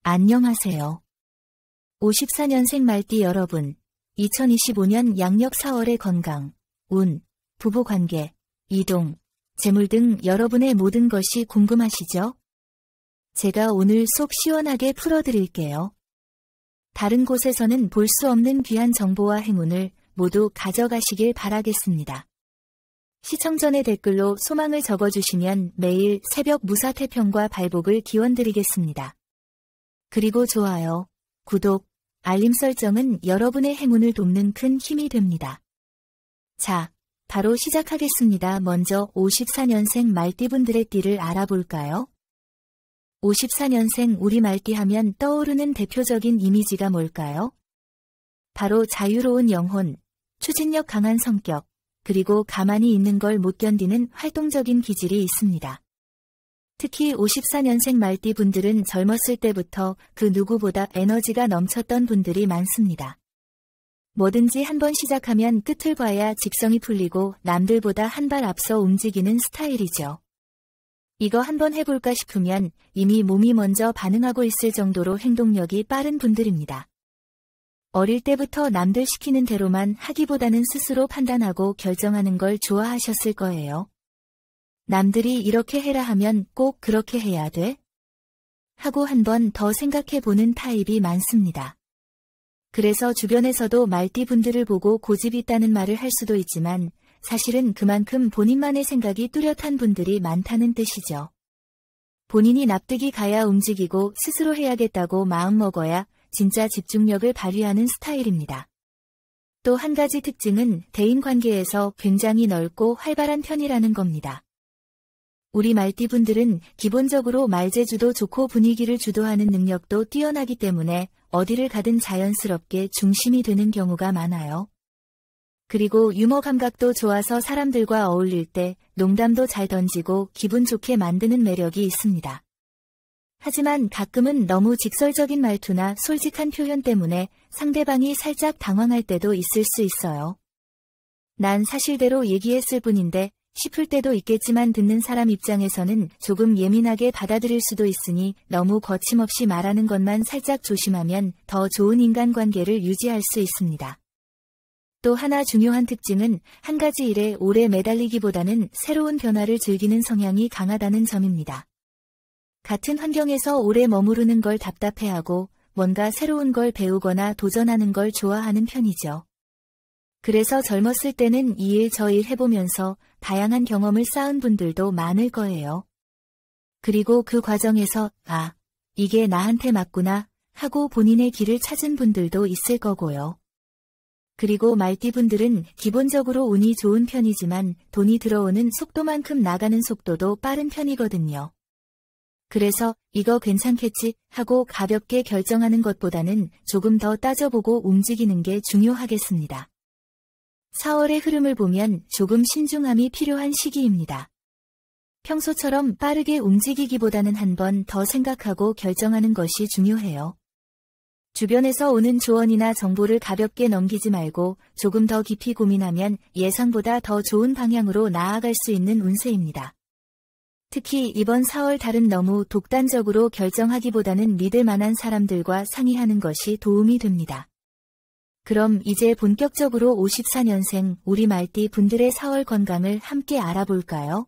안녕하세요. 54년생 말띠 여러분, 2025년 양력 4월의 건강, 운, 부부관계, 이동, 재물 등 여러분의 모든 것이 궁금하시죠? 제가 오늘 속 시원하게 풀어드릴게요. 다른 곳에서는 볼 수 없는 귀한 정보와 행운을 모두 가져가시길 바라겠습니다. 시청 전에 댓글로 소망을 적어주시면 매일 새벽 무사태평과 발복을 기원드리겠습니다. 그리고 좋아요, 구독, 알림 설정은 여러분의 행운을 돕는 큰 힘이 됩니다. 자, 바로 시작하겠습니다. 먼저 54년생 말띠분들의 띠를 알아볼까요? 54년생 우리 말띠 하면 떠오르는 대표적인 이미지가 뭘까요? 바로 자유로운 영혼, 추진력 강한 성격, 그리고 가만히 있는 걸 못 견디는 활동적인 기질이 있습니다. 특히 54년생 말띠 분들은 젊었을 때부터 그 누구보다 에너지가 넘쳤던 분들이 많습니다. 뭐든지 한번 시작하면 끝을 봐야 직성이 풀리고 남들보다 한 발 앞서 움직이는 스타일이죠. 이거 한번 해볼까 싶으면 이미 몸이 먼저 반응하고 있을 정도로 행동력이 빠른 분들입니다. 어릴 때부터 남들 시키는 대로만 하기보다는 스스로 판단하고 결정하는 걸 좋아하셨을 거예요. 남들이 이렇게 해라 하면 꼭 그렇게 해야 돼? 하고 한 번 더 생각해보는 타입이 많습니다. 그래서 주변에서도 말띠 분들을 보고 고집이 있다는 말을 할 수도 있지만 사실은 그만큼 본인만의 생각이 뚜렷한 분들이 많다는 뜻이죠. 본인이 납득이 가야 움직이고 스스로 해야겠다고 마음먹어야 진짜 집중력을 발휘하는 스타일입니다. 또 한 가지 특징은 대인관계에서 굉장히 넓고 활발한 편이라는 겁니다. 우리 말띠분들은 기본적으로 말재주도 좋고 분위기를 주도하는 능력도 뛰어나기 때문에 어디를 가든 자연스럽게 중심이 되는 경우가 많아요. 그리고 유머 감각도 좋아서 사람들과 어울릴 때 농담도 잘 던지고 기분 좋게 만드는 매력이 있습니다. 하지만 가끔은 너무 직설적인 말투나 솔직한 표현 때문에 상대방이 살짝 당황할 때도 있을 수 있어요. 난 사실대로 얘기했을 뿐인데 싶을 때도 있겠지만 듣는 사람 입장에서는 조금 예민하게 받아들일 수도 있으니 너무 거침없이 말하는 것만 살짝 조심하면 더 좋은 인간관계를 유지할 수 있습니다. 또 하나 중요한 특징은 한 가지 일에 오래 매달리기보다는 새로운 변화를 즐기는 성향이 강하다는 점입니다. 같은 환경에서 오래 머무르는 걸 답답해하고 뭔가 새로운 걸 배우거나 도전하는 걸 좋아하는 편이죠. 그래서 젊었을 때는 이 일 저 일 해보면서 다양한 경험을 쌓은 분들도 많을 거예요. 그리고 그 과정에서 아, 이게 나한테 맞구나 하고 본인의 길을 찾은 분들도 있을 거고요. 그리고 말띠분들은 기본적으로 운이 좋은 편이지만 돈이 들어오는 속도만큼 나가는 속도도 빠른 편이거든요. 그래서 이거 괜찮겠지 하고 가볍게 결정하는 것보다는 조금 더 따져보고 움직이는 게 중요하겠습니다. 4월의 흐름을 보면 조금 신중함이 필요한 시기입니다. 평소처럼 빠르게 움직이기보다는 한 번 더 생각하고 결정하는 것이 중요해요. 주변에서 오는 조언이나 정보를 가볍게 넘기지 말고 조금 더 깊이 고민하면 예상보다 더 좋은 방향으로 나아갈 수 있는 운세입니다. 특히 이번 4월 달은 너무 독단적으로 결정하기보다는 믿을 만한 사람들과 상의하는 것이 도움이 됩니다. 그럼 이제 본격적으로 54년생 우리 말띠 분들의 4월 건강을 함께 알아볼까요?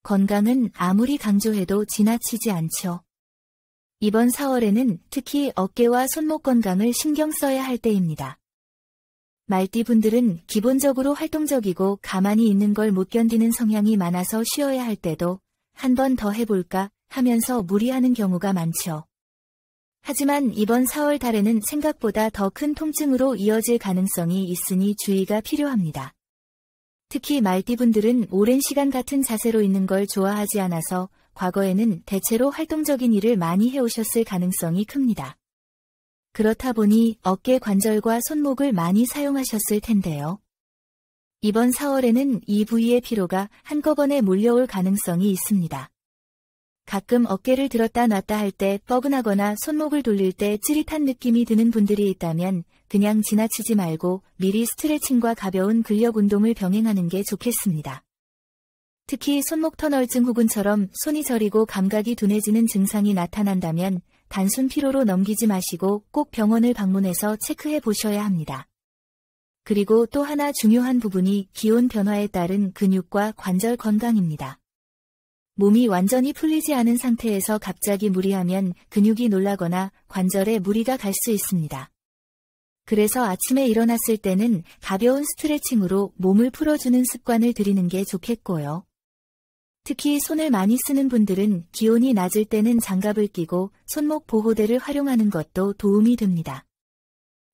건강은 아무리 강조해도 지나치지 않죠. 이번 4월에는 특히 어깨와 손목 건강을 신경 써야 할 때입니다. 말띠 분들은 기본적으로 활동적이고 가만히 있는 걸 못 견디는 성향이 많아서 쉬어야 할 때도 한 번 더 해볼까 하면서 무리하는 경우가 많죠. 하지만 이번 4월 달에는 생각보다 더 큰 통증으로 이어질 가능성이 있으니 주의가 필요합니다. 특히 말띠분들은 오랜 시간 같은 자세로 있는 걸 좋아하지 않아서 과거에는 대체로 활동적인 일을 많이 해오셨을 가능성이 큽니다. 그렇다 보니 어깨 관절과 손목을 많이 사용하셨을 텐데요. 이번 4월에는 이 부위의 피로가 한꺼번에 몰려올 가능성이 있습니다. 가끔 어깨를 들었다 놨다 할 때 뻐근하거나 손목을 돌릴 때 찌릿한 느낌이 드는 분들이 있다면 그냥 지나치지 말고 미리 스트레칭과 가벼운 근력 운동을 병행하는 게 좋겠습니다. 특히 손목 터널증 혹은처럼 손이 저리고 감각이 둔해지는 증상이 나타난다면 단순 피로로 넘기지 마시고 꼭 병원을 방문해서 체크해 보셔야 합니다. 그리고 또 하나 중요한 부분이 기온 변화에 따른 근육과 관절 건강입니다. 몸이 완전히 풀리지 않은 상태에서 갑자기 무리하면 근육이 놀라거나 관절에 무리가 갈 수 있습니다. 그래서 아침에 일어났을 때는 가벼운 스트레칭으로 몸을 풀어주는 습관을 들이는 게 좋겠고요. 특히 손을 많이 쓰는 분들은 기온이 낮을 때는 장갑을 끼고 손목 보호대를 활용하는 것도 도움이 됩니다.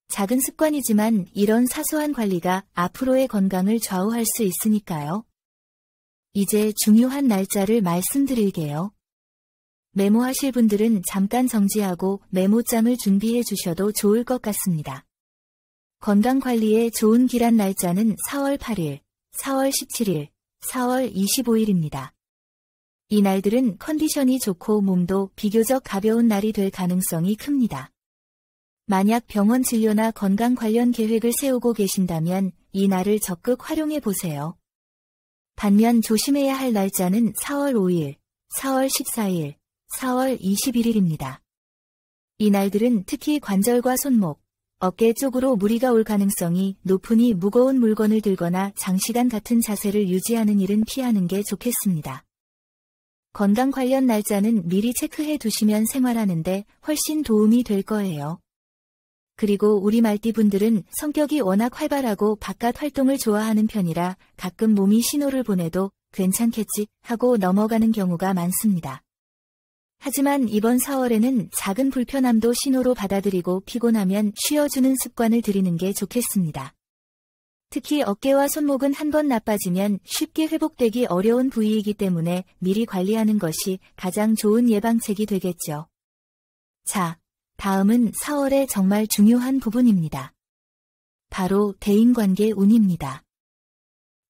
작은 습관이지만 이런 사소한 관리가 앞으로의 건강을 좌우할 수 있으니까요. 이제 중요한 날짜를 말씀드릴게요. 메모하실 분들은 잠깐 정지하고 메모장을 준비해 주셔도 좋을 것 같습니다. 건강관리에 좋은 기란 날짜는 4월 8일, 4월 17일, 4월 25일입니다. 이 날들은 컨디션이 좋고 몸도 비교적 가벼운 날이 될 가능성이 큽니다. 만약 병원 진료나 건강 관련 계획을 세우고 계신다면 이 날을 적극 활용해 보세요. 반면 조심해야 할 날짜는 4월 5일, 4월 14일, 4월 21일입니다. 이 날들은 특히 관절과 손목, 어깨 쪽으로 무리가 올 가능성이 높으니 무거운 물건을 들거나 장시간 같은 자세를 유지하는 일은 피하는 게 좋겠습니다. 건강 관련 날짜는 미리 체크해 두시면 생활하는데 훨씬 도움이 될 거예요. 그리고 우리 말띠분들은 성격이 워낙 활발하고 바깥 활동을 좋아하는 편이라 가끔 몸이 신호를 보내도 괜찮겠지 하고 넘어가는 경우가 많습니다. 하지만 이번 4월에는 작은 불편함도 신호로 받아들이고 피곤하면 쉬어주는 습관을 들이는 게 좋겠습니다. 특히 어깨와 손목은 한번 나빠지면 쉽게 회복되기 어려운 부위이기 때문에 미리 관리하는 것이 가장 좋은 예방책이 되겠죠. 자, 다음은 4월의 정말 중요한 부분입니다. 바로 대인관계 운입니다.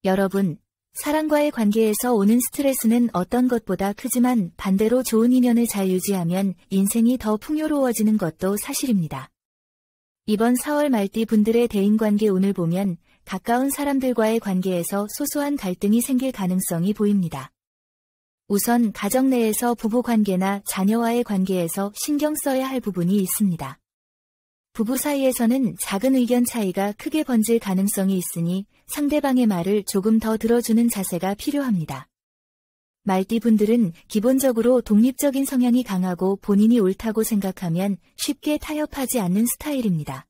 여러분, 사람과의 관계에서 오는 스트레스는 어떤 것보다 크지만 반대로 좋은 인연을 잘 유지하면 인생이 더 풍요로워지는 것도 사실입니다. 이번 4월 말띠 분들의 대인관계 운을 보면 가까운 사람들과의 관계에서 소소한 갈등이 생길 가능성이 보입니다. 우선 가정 내에서 부부관계나 자녀와의 관계에서 신경 써야 할 부분이 있습니다. 부부 사이에서는 작은 의견 차이가 크게 번질 가능성이 있으니 상대방의 말을 조금 더 들어주는 자세가 필요합니다. 말띠분들은 기본적으로 독립적인 성향이 강하고 본인이 옳다고 생각하면 쉽게 타협하지 않는 스타일입니다.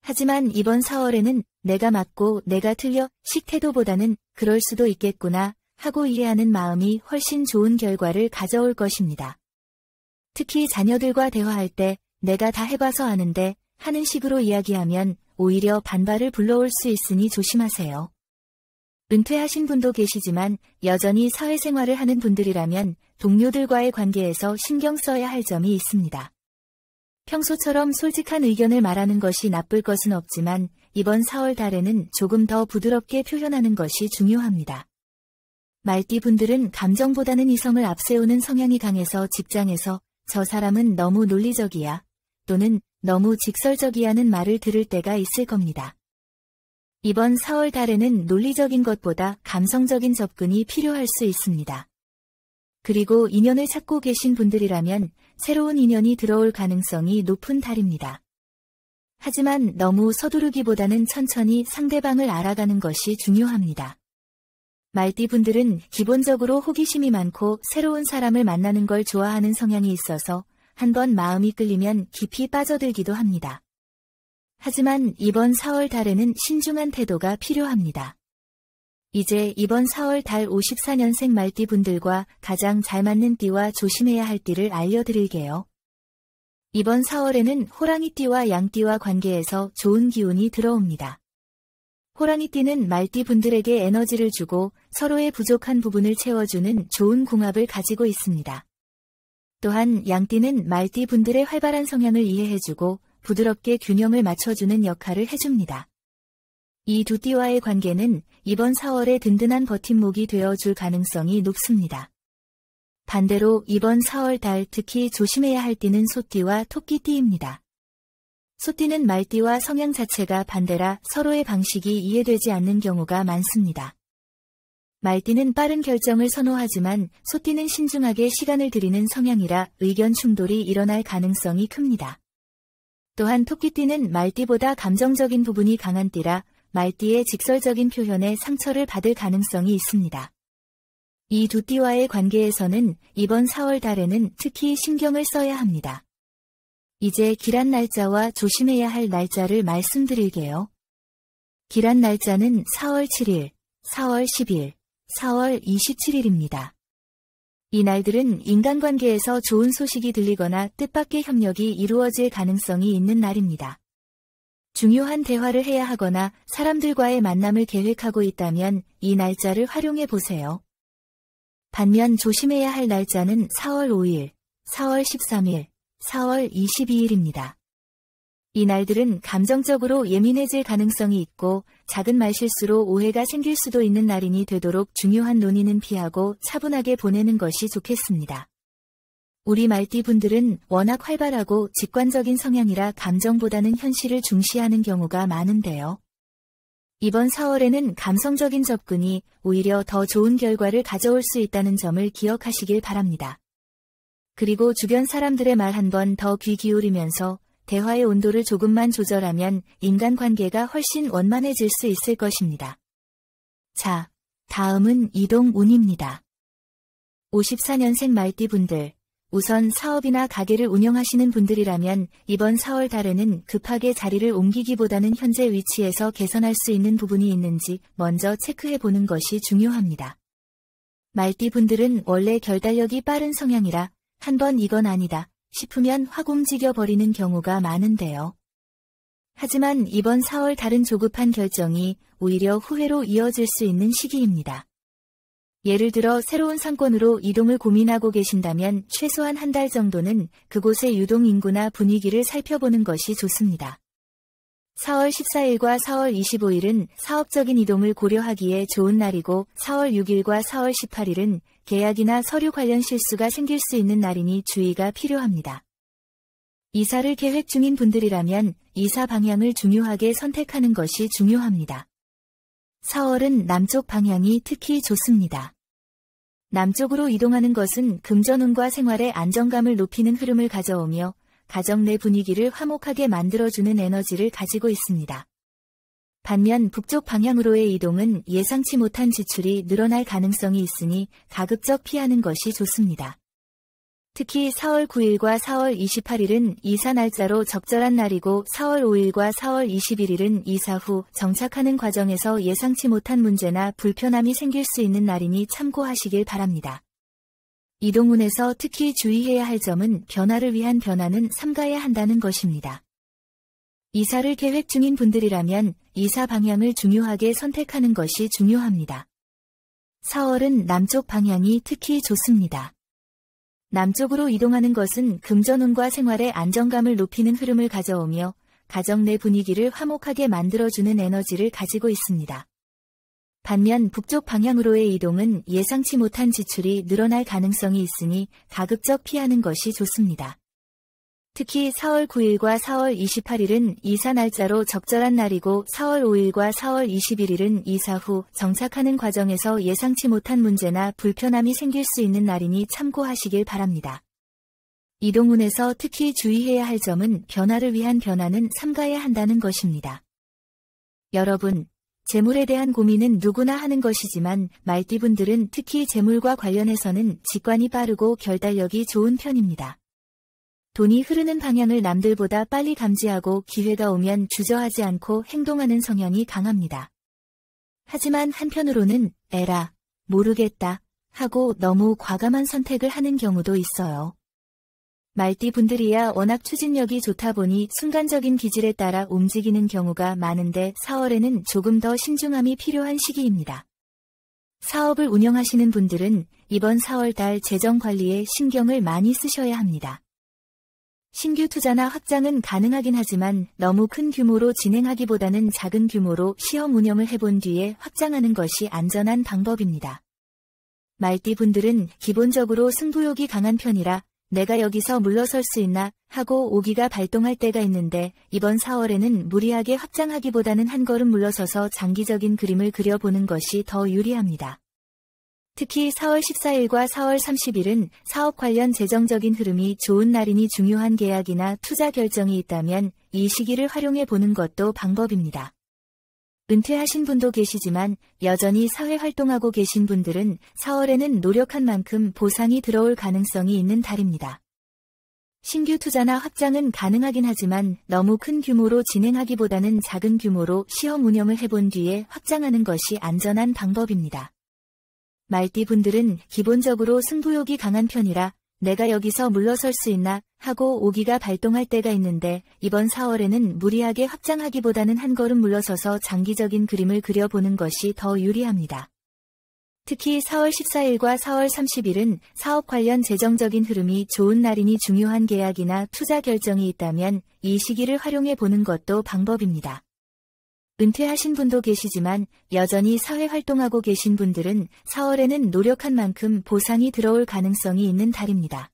하지만 이번 4월에는 내가 맞고 내가 틀려 식 태도보다는 그럴 수도 있겠구나 하고 이해하는 마음이 훨씬 좋은 결과를 가져올 것입니다. 특히 자녀들과 대화할 때 내가 다 해봐서 아는데 하는 식으로 이야기하면 오히려 반발을 불러올 수 있으니 조심하세요. 은퇴하신 분도 계시지만 여전히 사회생활을 하는 분들이라면 동료들과의 관계에서 신경 써야 할 점이 있습니다. 평소처럼 솔직한 의견을 말하는 것이 나쁠 것은 없지만 이번 4월 달에는 조금 더 부드럽게 표현하는 것이 중요합니다. 말띠분들은 감정보다는 이성을 앞세우는 성향이 강해서 직장에서 저 사람은 너무 논리적이야 또는 너무 직설적이야는 말을 들을 때가 있을 겁니다. 이번 4월 달에는 논리적인 것보다 감성적인 접근이 필요할 수 있습니다. 그리고 인연을 찾고 계신 분들이라면 새로운 인연이 들어올 가능성이 높은 달입니다. 하지만 너무 서두르기보다는 천천히 상대방을 알아가는 것이 중요합니다. 말띠분들은 기본적으로 호기심이 많고 새로운 사람을 만나는 걸 좋아하는 성향이 있어서 한번 마음이 끌리면 깊이 빠져들기도 합니다. 하지만 이번 4월 달에는 신중한 태도가 필요합니다. 이제 이번 4월 달 54년생 말띠분들과 가장 잘 맞는 띠와 조심해야 할 띠를 알려드릴게요. 이번 4월에는 호랑이띠와 양띠와 관계에서 좋은 기운이 들어옵니다. 호랑이띠는 말띠분들에게 에너지를 주고 서로의 부족한 부분을 채워주는 좋은 궁합을 가지고 있습니다. 또한 양띠는 말띠분들의 활발한 성향을 이해해주고 부드럽게 균형을 맞춰주는 역할을 해줍니다. 이 두 띠와의 관계는 이번 4월에 든든한 버팀목이 되어줄 가능성이 높습니다. 반대로 이번 4월 달 특히 조심해야 할 띠는 소띠와 토끼띠입니다. 소띠는 말띠와 성향 자체가 반대라 서로의 방식이 이해되지 않는 경우가 많습니다. 말띠는 빠른 결정을 선호하지만 소띠는 신중하게 시간을 들이는 성향이라 의견 충돌이 일어날 가능성이 큽니다. 또한 토끼띠는 말띠보다 감정적인 부분이 강한 띠라 말띠의 직설적인 표현에 상처를 받을 가능성이 있습니다. 이 두 띠와의 관계에서는 이번 4월 달에는 특히 신경을 써야 합니다. 이제 길한 날짜와 조심해야 할 날짜를 말씀드릴게요. 길한 날짜는 4월 7일, 4월 10일, 4월 27일입니다. 이 날들은 인간관계에서 좋은 소식이 들리거나 뜻밖의 협력이 이루어질 가능성이 있는 날입니다. 중요한 대화를 해야 하거나 사람들과의 만남을 계획하고 있다면 이 날짜를 활용해 보세요. 반면 조심해야 할 날짜는 4월 5일, 4월 13일, 4월 22일입니다. 이 날들은 감정적으로 예민해질 가능성이 있고 작은 말실수로 오해가 생길 수도 있는 날이니 되도록 중요한 논의는 피하고 차분하게 보내는 것이 좋겠습니다. 우리 말띠 분들은 워낙 활발하고 직관적인 성향이라 감정보다는 현실을 중시하는 경우가 많은데요. 이번 4월에는 감성적인 접근이 오히려 더 좋은 결과를 가져올 수 있다는 점을 기억하시길 바랍니다. 그리고 주변 사람들의 말 한 번 더 귀 기울이면서 대화의 온도를 조금만 조절하면 인간관계가 훨씬 원만해질 수 있을 것입니다. 자, 다음은 이동운입니다. 54년생 말띠 분들, 우선 사업이나 가게를 운영하시는 분들이라면 이번 4월 달에는 급하게 자리를 옮기기보다는 현재 위치에서 개선할 수 있는 부분이 있는지 먼저 체크해 보는 것이 중요합니다. 말띠 분들은 원래 결단력이 빠른 성향이라 한번 이건 아니다 싶으면 확 움직여 버리는 경우가 많은데요. 하지만 이번 4월 달은 조급한 결정이 오히려 후회로 이어질 수 있는 시기입니다. 예를 들어 새로운 상권으로 이동을 고민하고 계신다면 최소한 한 달 정도는 그곳의 유동 인구나 분위기를 살펴보는 것이 좋습니다. 4월 14일과 4월 25일은 사업적인 이동을 고려하기에 좋은 날이고 4월 6일과 4월 18일은 계약이나 서류 관련 실수가 생길 수 있는 날이니 주의가 필요합니다. 이사를 계획 중인 분들이라면 이사 방향을 중요하게 선택하는 것이 중요합니다. 4월은 남쪽 방향이 특히 좋습니다. 남쪽으로 이동하는 것은 금전운과 생활의 안정감을 높이는 흐름을 가져오며 가정 내 분위기를 화목하게 만들어주는 에너지를 가지고 있습니다. 반면 북쪽 방향으로의 이동은 예상치 못한 지출이 늘어날 가능성이 있으니 가급적 피하는 것이 좋습니다. 특히 4월 9일과 4월 28일은 이사 날짜로 적절한 날이고 4월 5일과 4월 21일은 이사 후 정착하는 과정에서 예상치 못한 문제나 불편함이 생길 수 있는 날이니 참고하시길 바랍니다. 이동운에서 특히 주의해야 할 점은 변화를 위한 변화는 삼가야 한다는 것입니다. 이사를 계획 중인 분들이라면 이사 방향을 중요하게 선택하는 것이 중요합니다. 4월은 남쪽 방향이 특히 좋습니다. 남쪽으로 이동하는 것은 금전운과 생활의 안정감을 높이는 흐름을 가져오며 가정 내 분위기를 화목하게 만들어주는 에너지를 가지고 있습니다. 반면 북쪽 방향으로의 이동은 예상치 못한 지출이 늘어날 가능성이 있으니 가급적 피하는 것이 좋습니다. 특히 4월 9일과 4월 28일은 이사 날짜로 적절한 날이고 4월 5일과 4월 21일은 이사 후 정착하는 과정에서 예상치 못한 문제나 불편함이 생길 수 있는 날이니 참고하시길 바랍니다. 이동운에서 특히 주의해야 할 점은 변화를 위한 변화는 삼가야 한다는 것입니다. 여러분, 재물에 대한 고민은 누구나 하는 것이지만 말띠분들은 특히 재물과 관련해서는 직관이 빠르고 결단력이 좋은 편입니다. 돈이 흐르는 방향을 남들보다 빨리 감지하고 기회가 오면 주저하지 않고 행동하는 성향이 강합니다. 하지만 한편으로는 에라, 모르겠다 하고 너무 과감한 선택을 하는 경우도 있어요. 말띠 분들이야 워낙 추진력이 좋다 보니 순간적인 기질에 따라 움직이는 경우가 많은데 4월에는 조금 더 신중함이 필요한 시기입니다. 사업을 운영하시는 분들은 이번 4월 달 재정 관리에 신경을 많이 쓰셔야 합니다. 신규 투자나 확장은 가능하긴 하지만 너무 큰 규모로 진행하기보다는 작은 규모로 시험 운영을 해본 뒤에 확장하는 것이 안전한 방법입니다. 말띠 분들은 기본적으로 승부욕이 강한 편이라 내가 여기서 물러설 수 있나 하고 오기가 발동할 때가 있는데 이번 4월에는 무리하게 확장하기보다는 한 걸음 물러서서 장기적인 그림을 그려보는 것이 더 유리합니다. 특히 4월 14일과 4월 30일은 사업 관련 재정적인 흐름이 좋은 날이니 중요한 계약이나 투자 결정이 있다면 이 시기를 활용해 보는 것도 방법입니다. 은퇴하신 분도 계시지만 여전히 사회 활동하고 계신 분들은 4월에는 노력한 만큼 보상이 들어올 가능성이 있는 달입니다. 신규 투자나 확장은 가능하긴 하지만 너무 큰 규모로 진행하기보다는 작은 규모로 시험 운영을 해본 뒤에 확장하는 것이 안전한 방법입니다. 말띠 분들은 기본적으로 승부욕이 강한 편이라 내가 여기서 물러설 수 있나 하고 오기가 발동할 때가 있는데 이번 4월에는 무리하게 확장하기보다는 한 걸음 물러서서 장기적인 그림을 그려보는 것이 더 유리합니다. 특히 4월 14일과 4월 30일은 사업 관련 재정적인 흐름이 좋은 날이니 중요한 계약이나 투자 결정이 있다면 이 시기를 활용해 보는 것도 방법입니다. 은퇴하신 분도 계시지만 여전히 사회 활동하고 계신 분들은 4월에는 노력한 만큼 보상이 들어올 가능성이 있는 달입니다.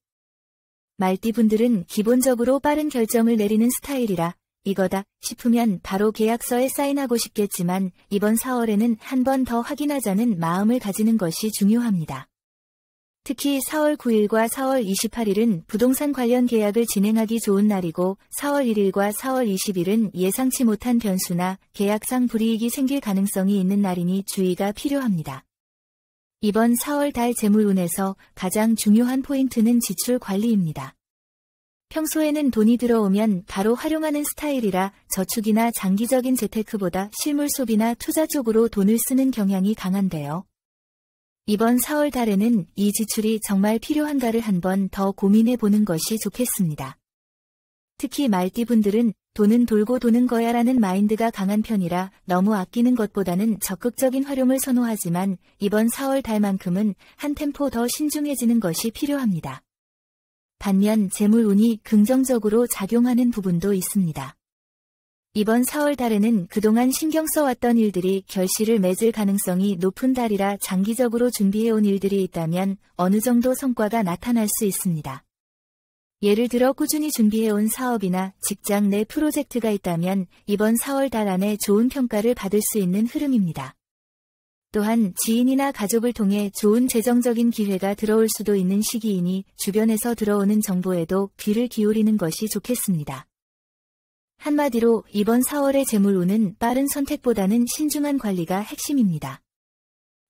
말띠 분들은 기본적으로 빠른 결정을 내리는 스타일이라 이거다 싶으면 바로 계약서에 사인하고 싶겠지만 이번 4월에는 한 번 더 확인하자는 마음을 가지는 것이 중요합니다. 특히 4월 9일과 4월 28일은 부동산 관련 계약을 진행하기 좋은 날이고 4월 1일과 4월 20일은 예상치 못한 변수나 계약상 불이익이 생길 가능성이 있는 날이니 주의가 필요합니다. 이번 4월 달 재물운에서 가장 중요한 포인트는 지출 관리입니다. 평소에는 돈이 들어오면 바로 활용하는 스타일이라 저축이나 장기적인 재테크보다 실물 소비나 투자 쪽으로 돈을 쓰는 경향이 강한데요. 이번 4월 달에는 이 지출이 정말 필요한가를 한번 더 고민해 보는 것이 좋겠습니다. 특히 말띠 분들은 돈은 돌고 도는 거야 라는 마인드가 강한 편이라 너무 아끼는 것보다는 적극적인 활용을 선호하지만 이번 4월 달만큼은 한 템포 더 신중해지는 것이 필요합니다. 반면 재물운이 긍정적으로 작용하는 부분도 있습니다. 이번 4월 달에는 그동안 신경 써왔던 일들이 결실을 맺을 가능성이 높은 달이라 장기적으로 준비해온 일들이 있다면 어느 정도 성과가 나타날 수 있습니다. 예를 들어 꾸준히 준비해온 사업이나 직장 내 프로젝트가 있다면 이번 4월 달 안에 좋은 평가를 받을 수 있는 흐름입니다. 또한 지인이나 가족을 통해 좋은 재정적인 기회가 들어올 수도 있는 시기이니 주변에서 들어오는 정보에도 귀를 기울이는 것이 좋겠습니다. 한마디로 이번 4월의 재물운은 빠른 선택보다는 신중한 관리가 핵심입니다.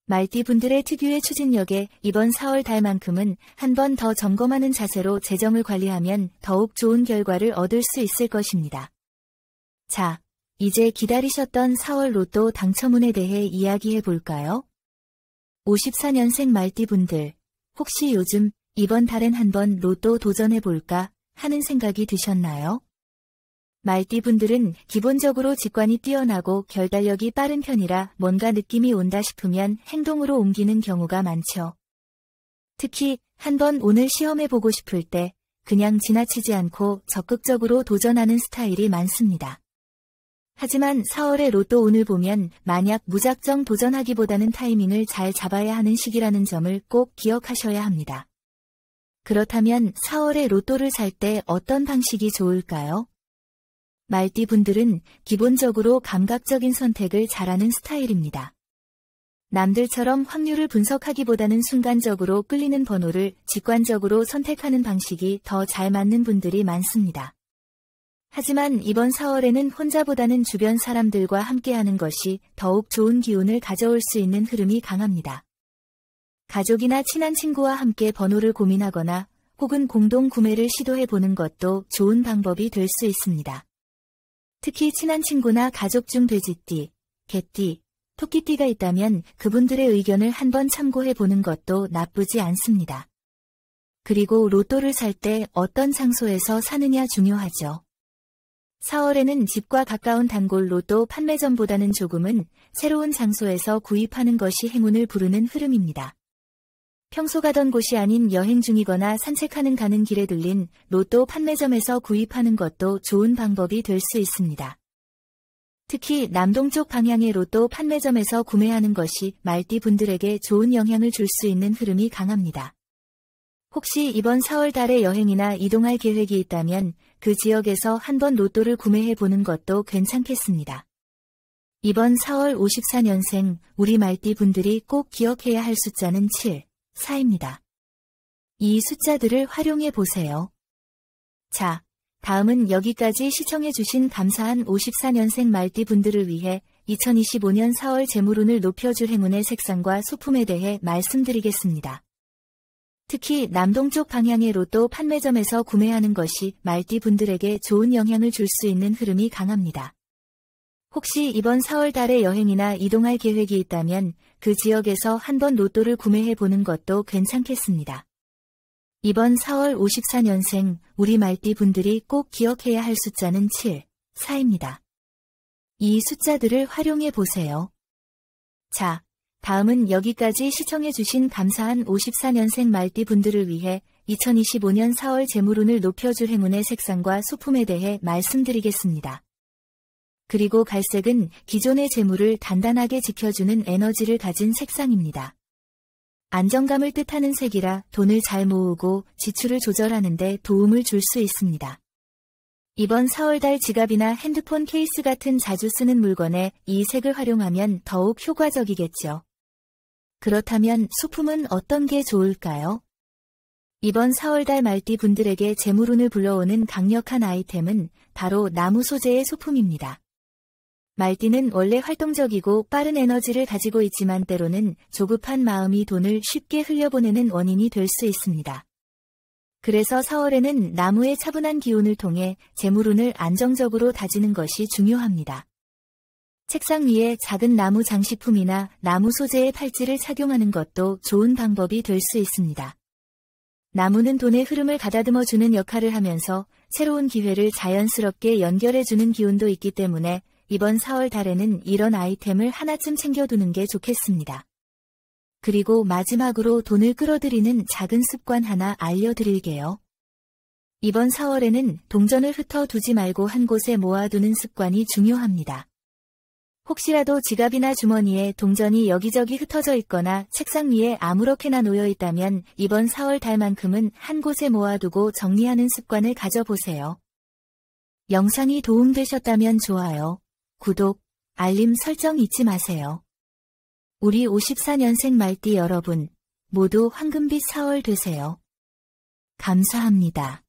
말띠 분들의 특유의 추진력에 이번 4월 달만큼은 한 번 더 점검하는 자세로 재정을 관리하면 더욱 좋은 결과를 얻을 수 있을 것입니다. 자, 이제 기다리셨던 4월 로또 당첨운에 대해 이야기해 볼까요? 54년생 말띠 분들, 혹시 요즘 이번 달엔 한번 로또 도전해 볼까 하는 생각이 드셨나요? 말띠 분들은 기본적으로 직관이 뛰어나고 결단력이 빠른 편이라 뭔가 느낌이 온다 싶으면 행동으로 옮기는 경우가 많죠. 특히 한번 오늘 시험해보고 싶을 때 그냥 지나치지 않고 적극적으로 도전하는 스타일이 많습니다. 하지만 4월의 로또 운을 보면 만약 무작정 도전하기보다는 타이밍을 잘 잡아야 하는 시기라는 점을 꼭 기억하셔야 합니다. 그렇다면 4월의 로또를 살 때 어떤 방식이 좋을까요? 말띠 분들은 기본적으로 감각적인 선택을 잘하는 스타일입니다. 남들처럼 확률을 분석하기보다는 순간적으로 끌리는 번호를 직관적으로 선택하는 방식이 더 잘 맞는 분들이 많습니다. 하지만 이번 4월에는 혼자보다는 주변 사람들과 함께하는 것이 더욱 좋은 기운을 가져올 수 있는 흐름이 강합니다. 가족이나 친한 친구와 함께 번호를 고민하거나 혹은 공동 구매를 시도해 보는 것도 좋은 방법이 될 수 있습니다. 특히 친한 친구나 가족 중 돼지띠, 개띠, 토끼띠가 있다면 그분들의 의견을 한번 참고해 보는 것도 나쁘지 않습니다. 그리고 로또를 살 때 어떤 장소에서 사느냐 중요하죠. 4월에는 집과 가까운 단골 로또 판매점보다는 조금은 새로운 장소에서 구입하는 것이 행운을 부르는 흐름입니다. 평소 가던 곳이 아닌 여행 중이거나 산책하는 가는 길에 들린 로또 판매점에서 구입하는 것도 좋은 방법이 될 수 있습니다. 특히 남동쪽 방향의 로또 판매점에서 구매하는 것이 말띠 분들에게 좋은 영향을 줄 수 있는 흐름이 강합니다. 혹시 이번 4월 달에 여행이나 이동할 계획이 있다면 그 지역에서 한번 로또를 구매해 보는 것도 괜찮겠습니다. 이번 4월 54년생 우리 말띠 분들이 꼭 기억해야 할 숫자는 7, 4입니다. 이 숫자들을 활용해 보세요. 자, 다음은 여기까지 시청해주신 감사한 54년생 말띠 분들을 위해 2025년 4월 재물운을 높여줄 행운의 색상과 소품에 대해 말씀드리겠습니다. 특히 남동쪽 방향의 로또 판매점에서 구매하는 것이 말띠 분들에게 좋은 영향을 줄 수 있는 흐름이 강합니다. 혹시 이번 4월 달에 여행이나 이동할 계획이 있다면 그 지역에서 한번 로또를 구매해 보는 것도 괜찮겠습니다. 이번 4월 54년생 우리 말띠 분들이 꼭 기억해야 할 숫자는 7, 4입니다. 이 숫자들을 활용해 보세요. 자, 다음은 여기까지 시청해주신 감사한 54년생 말띠 분들을 위해 2025년 4월 재물운을 높여줄 행운의 색상과 소품에 대해 말씀드리겠습니다. 그리고 갈색은 기존의 재물을 단단하게 지켜주는 에너지를 가진 색상입니다. 안정감을 뜻하는 색이라 돈을 잘 모으고 지출을 조절하는 데 도움을 줄 수 있습니다. 이번 4월달 지갑이나 핸드폰 케이스 같은 자주 쓰는 물건에 이 색을 활용하면 더욱 효과적이겠죠. 그렇다면 소품은 어떤 게 좋을까요? 이번 4월달 말띠 분들에게 재물운을 불러오는 강력한 아이템은 바로 나무 소재의 소품입니다. 말띠는 원래 활동적이고 빠른 에너지를 가지고 있지만 때로는 조급한 마음이 돈을 쉽게 흘려보내는 원인이 될 수 있습니다. 그래서 4월에는 나무의 차분한 기운을 통해 재물운을 안정적으로 다지는 것이 중요합니다. 책상 위에 작은 나무 장식품이나 나무 소재의 팔찌를 착용하는 것도 좋은 방법이 될 수 있습니다. 나무는 돈의 흐름을 가다듬어주는 역할을 하면서 새로운 기회를 자연스럽게 연결해주는 기운도 있기 때문에 이번 4월 달에는 이런 아이템을 하나쯤 챙겨두는 게 좋겠습니다. 그리고 마지막으로 돈을 끌어들이는 작은 습관 하나 알려드릴게요. 이번 4월에는 동전을 흩어두지 말고 한 곳에 모아두는 습관이 중요합니다. 혹시라도 지갑이나 주머니에 동전이 여기저기 흩어져 있거나 책상 위에 아무렇게나 놓여 있다면 이번 4월 달만큼은 한 곳에 모아두고 정리하는 습관을 가져보세요. 영상이 도움되셨다면 좋아요, 구독, 알림 설정 잊지 마세요. 우리 54년생 말띠 여러분, 모두 황금빛 4월 되세요. 감사합니다.